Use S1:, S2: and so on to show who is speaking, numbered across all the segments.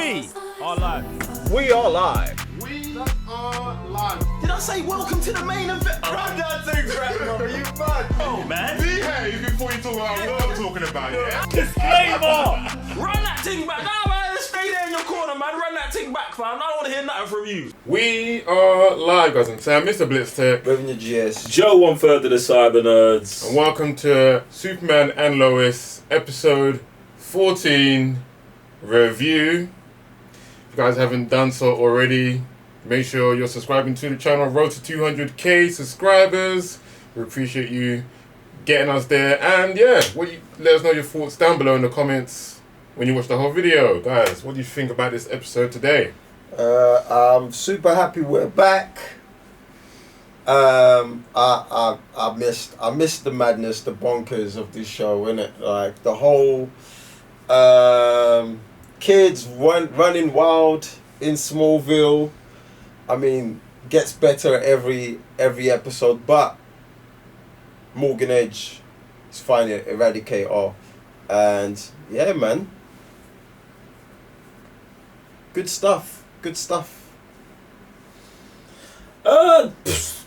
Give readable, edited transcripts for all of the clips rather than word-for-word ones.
S1: We are live.
S2: We are live.
S3: We are live.
S4: Did I say welcome to the main event?
S3: Run that thing, brother. You mad?
S4: Oh, man.
S3: Behave before you talk about what I'm talking about, yeah?
S1: Disclaimer.
S4: Run that thing back. Nah, man, stay there in your corner, man. Run that thing back, fam. I don't want to hear nothing from you.
S3: We are live, guys and Sam. Mr. Blitz Tech.
S2: Revenue GS.
S5: Joe, 1/3 of the Cyber Nerds.
S3: And welcome to Superman and Lois, episode 14 review. If you guys haven't done so already, make sure you're subscribing to the channel. Road to 200k subscribers. We appreciate you getting us there. And yeah, let us know your thoughts down below in the comments when you watch the whole video. Guys, what do you think about this episode today?
S2: I'm super happy we're back. I missed the madness, the bonkers of this show, innit? Like the whole kids running wild in Smallville. I mean, gets better every episode, but Morgan Edge is finally Eradicator, and yeah, man, good stuff.
S5: I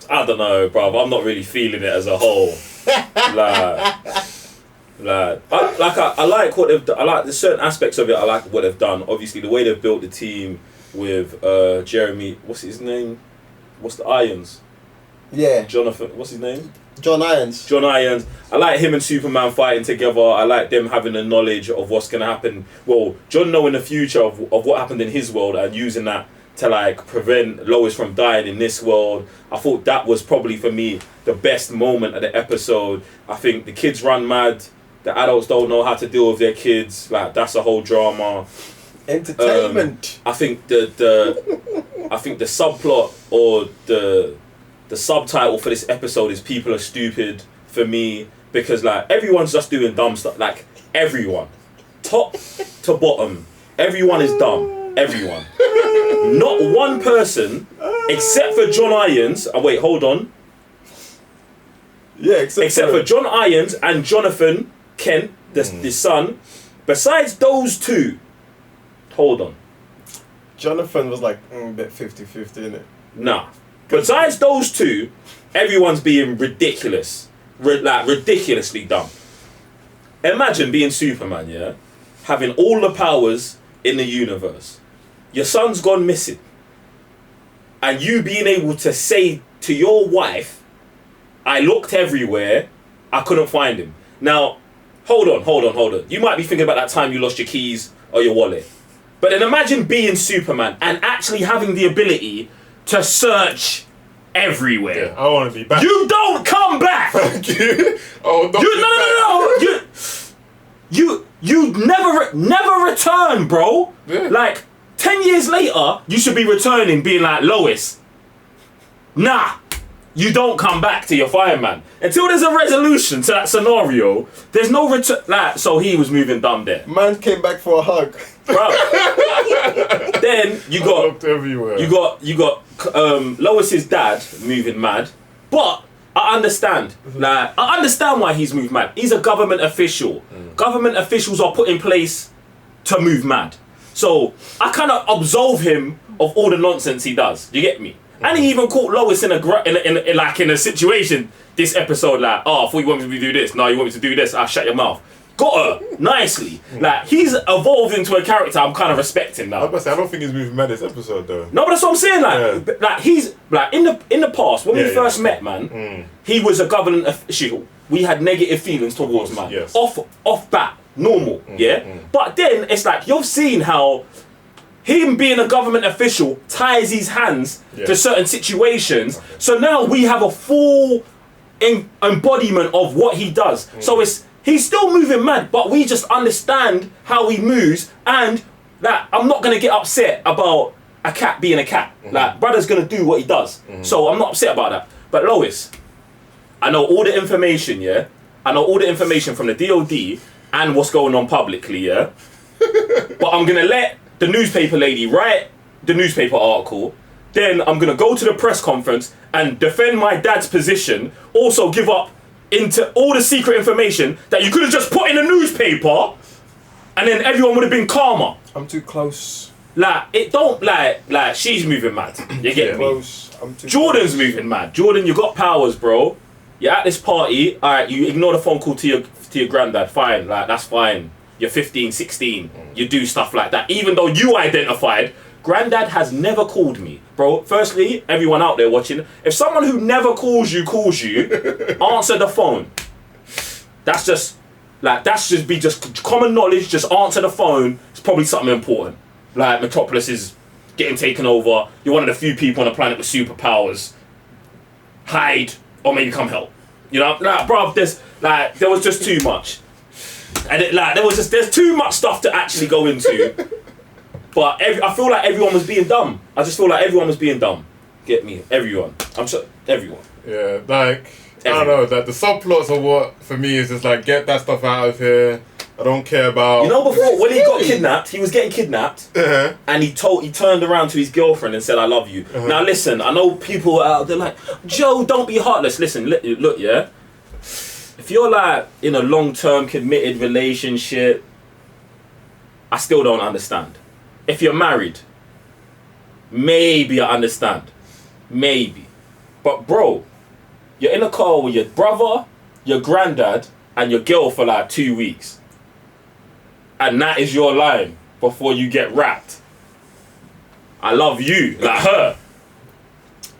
S5: don't know, bruv. I'm not really feeling it as a whole. I like what they've done. I like the certain aspects of it. I like what they've done. Obviously, the way they've built the team with Jeremy. What's his name? What's the Irons?
S2: Yeah,
S5: Jonathan. What's his name?
S2: John Irons.
S5: John Irons. I like him and Superman fighting together. I like them having the knowledge of what's going to happen. Well, John knowing the future of what happened in his world and using that to like prevent Lois from dying in this world. I thought that was probably for me the best moment of the episode. I think the kids run mad. The adults don't know how to deal with their kids. Like that's a whole drama.
S2: Entertainment.
S5: I think the subplot or the subtitle for this episode is "People are stupid" for me, because like everyone's just doing dumb stuff. Like everyone, top to bottom, everyone is dumb. Everyone. Not one person, except for John Irons. Oh wait, hold on.
S2: Yeah,
S5: Except for John Irons and Jonathan Kent, the son. Besides those two, hold on.
S2: Jonathan was like a bit 50-50, innit?
S5: Nah. Besides those two, everyone's being ridiculous. Ridiculously dumb. Imagine being Superman, yeah? Having all the powers in the universe. Your son's gone missing. And you being able to say to your wife, I looked everywhere, I couldn't find him. Now, hold on. You might be thinking about that time you lost your keys or your wallet. But then imagine being Superman and actually having the ability to search everywhere.
S3: Yeah, I want to be back.
S5: You don't come back.
S3: Thank you. Oh,
S5: No. You never return, bro.
S3: Yeah.
S5: Like 10 years later, you should be returning, being like Lois. Nah, you don't come back to your fireman until there's a resolution to that scenario. There's no return. Like, so he was moving dumb there.
S2: Man came back for a hug.
S5: Bro. Then you got
S3: looked everywhere.
S5: You got Lois's dad moving mad, but I understand. Like I understand why he's moved mad. He's a government official. Government officials are put in place to move mad. So I kind of absolve him of all the nonsense he does. You get me? And he even caught Lois in a situation this episode. Like, oh, I thought you wanted me to do this. No, you want me to do this. I'll shut your mouth. Got her nicely. Like he's evolved into a character I'm kind of respecting now.
S3: I don't think he's moving mad this episode though.
S5: No, but that's what I'm saying. Like he's like in the past when we first met, man. He was a government official. We had negative feelings towards man.
S3: Yes.
S5: Off bat, normal. But then it's like you've seen how him being a government official ties his hands to certain situations. Okay. So now we have a full embodiment of what he does. So he's still moving mad, but we just understand how he moves, and that I'm not gonna get upset about a cat being a cat. Like brother's gonna do what he does. So I'm not upset about that. But Lois, I know all the information, yeah? I know all the information from the DOD and what's going on publicly, yeah? But I'm gonna let the newspaper lady write the newspaper article. Then I'm gonna go to the press conference and defend my dad's position. Also give up into all the secret information that you could have just put in a newspaper, and then everyone would have been calmer.
S2: I'm too close.
S5: Like, it don't, like, she's moving mad. You get me?
S2: Close. I'm too
S5: Jordan's
S2: close.
S5: moving mad. Jordan, you got powers, bro. You're at this party, alright, you ignore the phone call to your granddad, fine, like, that's fine. You're 15, 16, you do stuff like that. Even though you identified, granddad has never called me. Bro, firstly, everyone out there watching, if someone who never calls you, answer the phone. That's just common knowledge, just answer the phone. It's probably something important. Like, Metropolis is getting taken over. You're one of the few people on the planet with superpowers. Hide, or maybe come help. You know, like, bruv, there was just too much. And there's too much stuff to actually go into. But I feel like everyone was being dumb. I just feel like everyone was being dumb. Get me? Everyone. Everyone.
S3: Yeah, like, I don't know, that the subplots of what, for me, is just like, get that stuff out of here. I don't care about...
S5: You know, before, when he got kidnapped, he was getting kidnapped, and he turned around to his girlfriend and said, I love you. Now listen, I know people out there like, Joe, don't be heartless. Listen, look, yeah? If you're like in a long-term committed relationship, I still don't understand. If you're married, maybe I understand. Maybe. But bro, you're in a car with your brother, your granddad, and your girl for like 2 weeks. And that is your line before you get wrapped. I love you, like her.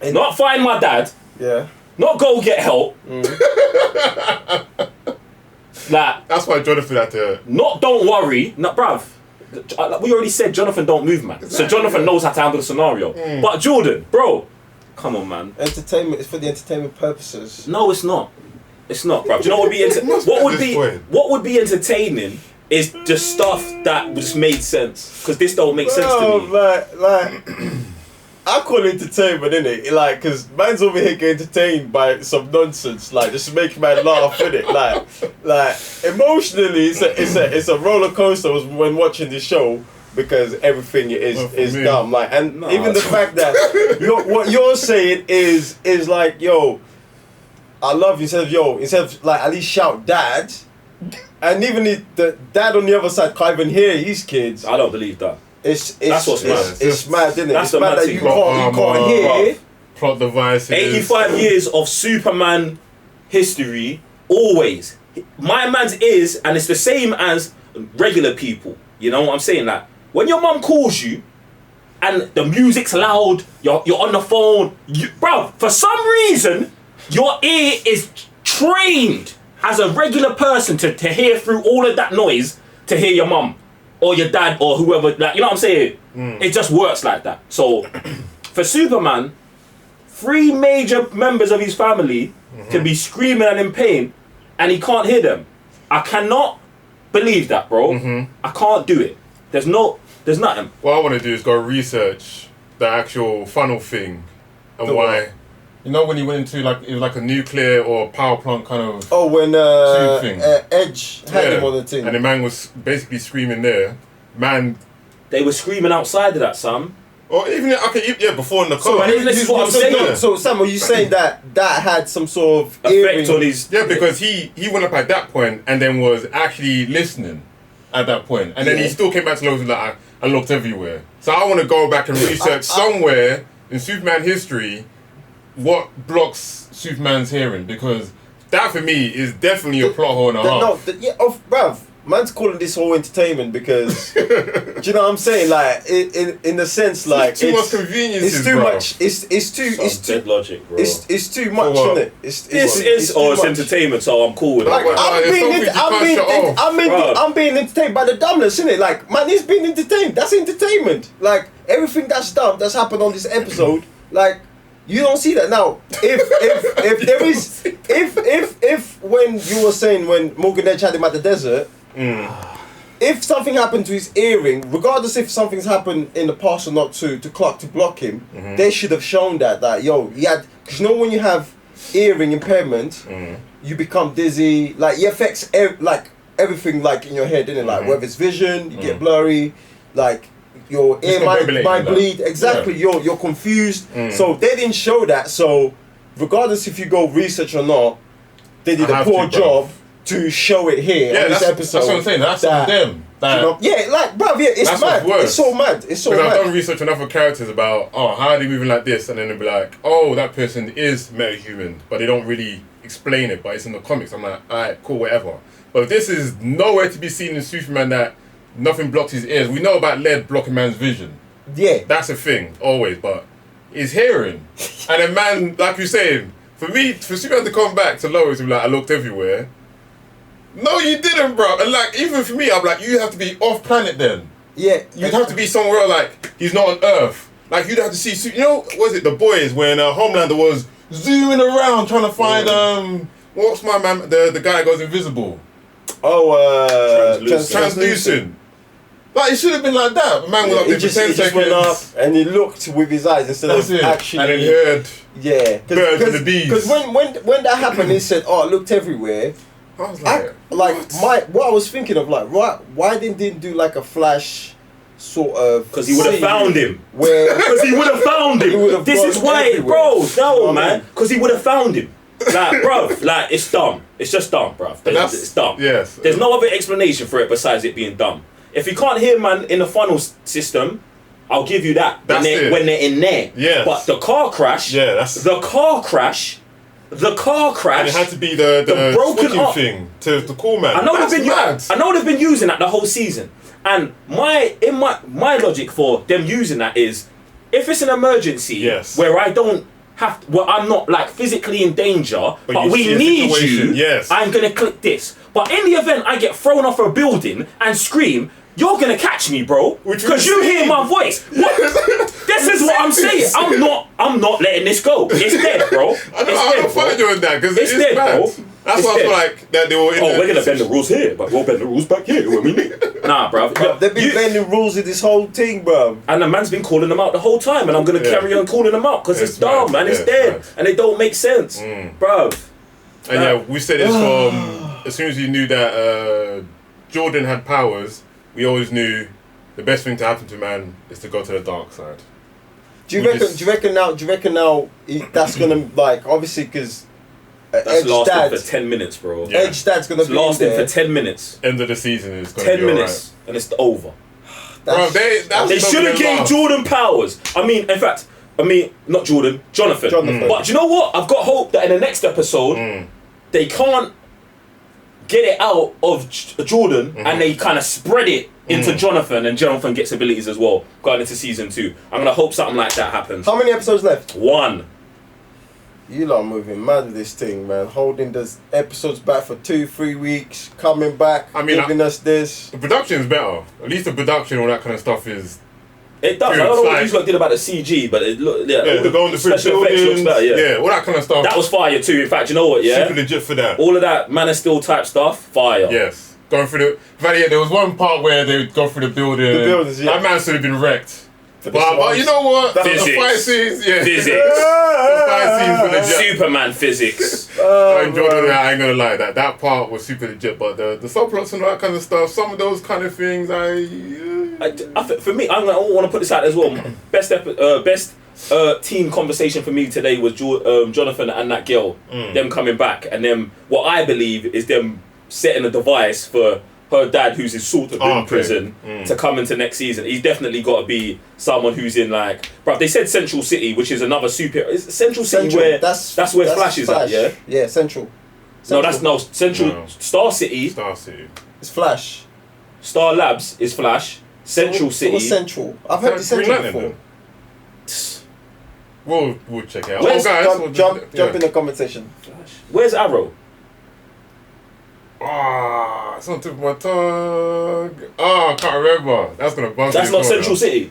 S2: And
S5: not find my dad.
S2: Yeah.
S5: Not go get help. Like,
S3: that's why Jonathan had to...
S5: Not don't worry. No, bruv. We already said Jonathan don't move, man. So Jonathan knows how to handle the scenario. But Jordan, bro, come on, man.
S2: Entertainment is for the entertainment purposes.
S5: No, it's not. It's not, bruv. Do you know what would be entertaining is just stuff that just made sense. Because this don't make sense to me.
S2: Like I call it entertainment, innit? Like, cause man's over here getting entertained by some nonsense, like just making man laugh, innit? Like emotionally, it's a roller coaster when watching this show because everything is dumb. Like, and even the fact that what you're saying is like, yo, I love you. Instead of like at least shout dad, and even the dad on the other side can't even hear his kids.
S5: I don't believe that.
S2: That's
S5: what's mad.
S2: It's mad, isn't it?
S5: That's
S2: it's mad that you can't hear.
S3: Plot devices.
S5: 85 years of Superman history, always. My man's is, and it's the same as regular people. You know what I'm saying? Like, when your mum calls you, and the music's loud, you're on the phone, bro, for some reason, your ear is trained as a regular person to hear through all of that noise, to hear your mum. Or your dad, or whoever, like, you know what I'm saying? It just works like that. So, for Superman, 3 major members of his family can be screaming and in pain, and he can't hear them. I cannot believe that, bro. I can't do it. There's nothing.
S3: What I want to do is go research the actual funnel thing and why. You know when he went into like, it was like a nuclear or power plant kind of...
S2: Oh, when Edge had him on the thing.
S3: And the man was basically screaming there. Man...
S5: They were screaming outside of that, Sam.
S3: Or even, before in the car.
S5: So, this is what I'm saying.
S2: So, Sam, are you saying that had some sort of
S5: effect on his...
S3: Yeah, because he went up at that point and then was actually listening at that point. And then he still came back to Lois and like, I looked everywhere. So I want to go back and research somewhere in Superman history what blocks Superman's hearing, because that for me is definitely a plot hole and a half.
S2: Bruv, man's calling this whole entertainment because do you know what I'm saying? Like in the sense, like
S3: too much conveniences,
S2: it's too
S3: bro.
S2: much. It's too
S5: dead logic, bro.
S2: It's too much, isn't it?
S5: It's entertainment, so I'm cool with
S2: like,
S5: it.
S2: I'm being entertained by the dumbness, isn't it? Like, man, he's being entertained. That's entertainment. Like, everything that's dumb that's happened on this episode, like. You don't see that now. If there is, if when you were saying when Morgan Edge had him at the desert, if something happened to his earring, regardless if something's happened in the past or not to Clark to block him, they should have shown that yo, he had, because you know when you have earring impairment, you become dizzy, like it affects everything like in your head, innit? Like whether it's vision, you get blurry, like. Your ear might bleed. Exactly. Yeah. You're confused. So they didn't show that. So regardless if you go research or not, they did a poor job to show it here on this episode.
S3: That's what I'm saying. That's on them.
S2: Yeah, like, bruv, yeah, it's
S3: That's
S2: mad.
S3: what's worse.
S2: It's so mad. It's so
S3: Because
S2: mad.
S3: I've done research on other characters about, how are they moving like this? And then they'll be like, that person is metahuman. But they don't really explain it, but it's in the comics. I'm like, alright, cool, whatever. But this is nowhere to be seen in Superman that nothing blocks his ears. We know about lead blocking man's vision.
S2: Yeah.
S3: That's a thing, always, but his hearing. And then man, like you're saying, for Superman to come back to Lois and be like, I looked everywhere. No, you didn't, bro. And like, even for me, I'm like, you have to be off planet then.
S2: Yeah.
S3: You'd have to be somewhere like, he's not on Earth. Like, you'd have to see, you know, was it The Boys when Homelander was zooming around trying to find, what's my man, the guy that goes invisible? Translucent. Like, it should have been like that. The man was up there for 10 seconds. He just went up
S2: and he looked with his eyes instead of actually...
S3: And then he heard birds and the bees.
S2: Because when that happened, he said, I looked everywhere.
S3: I was like,
S2: what I was thinking of, like, why didn't they do like a Flash sort of...
S5: Because he would have found him.
S2: Because
S5: he would have found him. This is why,
S2: everywhere.
S5: no, man. Because he would have found him. Like, bruv, like, it's dumb. It's just dumb, bruv. It's dumb.
S3: Yes.
S5: There's no other explanation for it besides it being dumb. If you can't hear man in the funnel system, I'll give you that. When they're in there.
S3: Yes.
S5: But the car crash.
S3: Yeah, that's...
S5: The car crash.
S3: And it had to be the
S5: broken up
S3: thing to call man.
S5: I know they've been using that the whole season. And my logic for them using that is, if it's an emergency where I don't have to, I'm not like physically in danger, but we need you, I'm gonna click this. But in the event I get thrown off a building and scream, you're gonna catch me, bro, because you hear my voice. What? This is what I'm saying. I'm not letting this go. It's dead, bro.
S3: I don't find you on that because it's dead, bro. That's why I feel like that they were in
S5: we're gonna bend the rules here, but we'll bend the rules back here when we need. Nah, bro.
S2: They've been bending rules in this whole thing, bro.
S5: And the man's been calling them out the whole time, and I'm gonna carry on calling them out because it's dumb, man. It's dead, and they don't make sense, bro.
S3: And we said this from as soon as you knew that Jordan had powers, we always knew the best thing to happen to man is to go to the dark side.
S2: Do you reckon now that's gonna, like, obviously because
S5: that's lasting for 10 minutes, bro.
S2: Yeah. Edge Dad's gonna be
S5: lasting for 10 minutes.
S3: End of the season is gonna
S5: 10
S3: be
S5: minutes, and it's over.
S3: Bro,
S5: they should have gave Jordan powers. I mean, in fact, not Jordan, Jonathan. But do you know what? I've got hope that in the next episode, they can't get it out of Jordan and they kind of spread it into Jonathan, and Jonathan gets abilities as well going into season 2. I'm gonna hope something like that happens.
S2: How many episodes left? 1. You lot are moving mad with this thing, man. Holding the episodes back for 2-3 weeks, coming back, giving us this.
S3: The production is better. At least the production, all that kind of stuff is.
S5: It does. I don't know what you lot did about the CG, but it looked. Yeah,
S3: the going to
S5: special effects looks better. Yeah,
S3: all that kind of stuff.
S5: That was fire too. In fact, you know what? Yeah,
S3: super legit for that.
S5: All of that Man of Steel type stuff, fire.
S3: Yes, going through the. In fact, there was one part where they would go through the building.
S2: The buildings, yeah.
S3: That man should have been wrecked. But you know what?
S5: Physics.
S3: The fight scenes,
S5: Physics.
S3: The fight scenes were legit.
S5: Superman physics.
S3: I enjoyed it. I ain't gonna lie, that part was super legit. But the subplots and all that kind of stuff, some of those kind of things,
S5: for me, I want to put this out as well. Best team conversation for me today was Jonathan and that girl. Them coming back, and them what I believe is them setting a device for her dad, who's sort of in prison, to come into next season. He's definitely got to be someone who's in, like, bro. They said Central City, which is another super. Is Central City where that's where Flash is at? Yeah.
S2: Yeah, Central.
S5: No, that's Central.
S3: No.
S5: Star City.
S2: It's Flash.
S5: Star Labs is Flash. Central City.
S2: What's Central? I've heard the Central before.
S3: We'll check it out.
S2: Guys, jump in the comment section.
S5: Flash. Where's Arrow?
S3: It's on the tip of my tongue. I can't remember. That's gonna bug me.
S5: That's not Central City.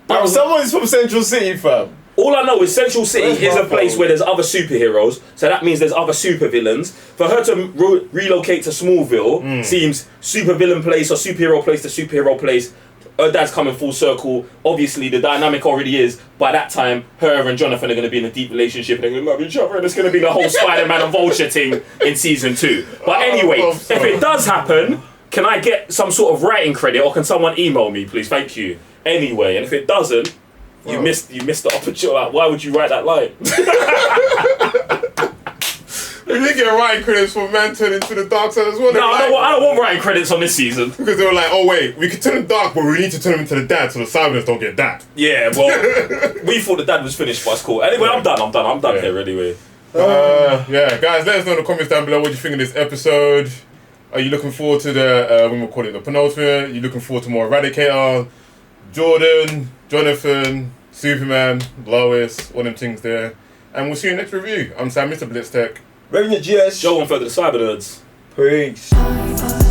S2: Bro, someone's from Central City, fam.
S5: All I know is Central City is a place where there's other superheroes, so that means there's other supervillains. For her to relocate to Smallville seems supervillain place or superhero place to superhero place. Her dad's coming full circle. Obviously, the dynamic already is, by that time, her and Jonathan are going to be in a deep relationship and they're going to love each other, and it's going to be the whole Spider-Man and Vulture thing in season 2. But anyway, if it does happen, can I get some sort of writing credit, or can someone email me, please? Thank you. Anyway, and if it doesn't, you missed the opportunity. Like, why would you write that line?
S3: They didn't get writing credits for man turning into the dark side as well.
S5: No, I don't want writing credits on this season.
S3: Because they were like, oh wait, we could turn him dark, but we need to turn him into the dad so the Cyberners don't get dad.
S5: Yeah, well, we thought the dad was finished, but it's cool. Anyway, I'm done
S3: Yeah.
S5: here anyway.
S3: Yeah, guys, let us know in the comments down below what you think of this episode. Are you looking forward to the, when we'll call it the penultimate? Are you looking forward to more Eradicator, Jordan, Jonathan, Superman, Lois, all them things there. And we'll see you in the next review. I'm Sam, Mr. Blitztech.
S2: Revenue GS.
S5: Joe on further the Cyber Nerds.
S2: Peace.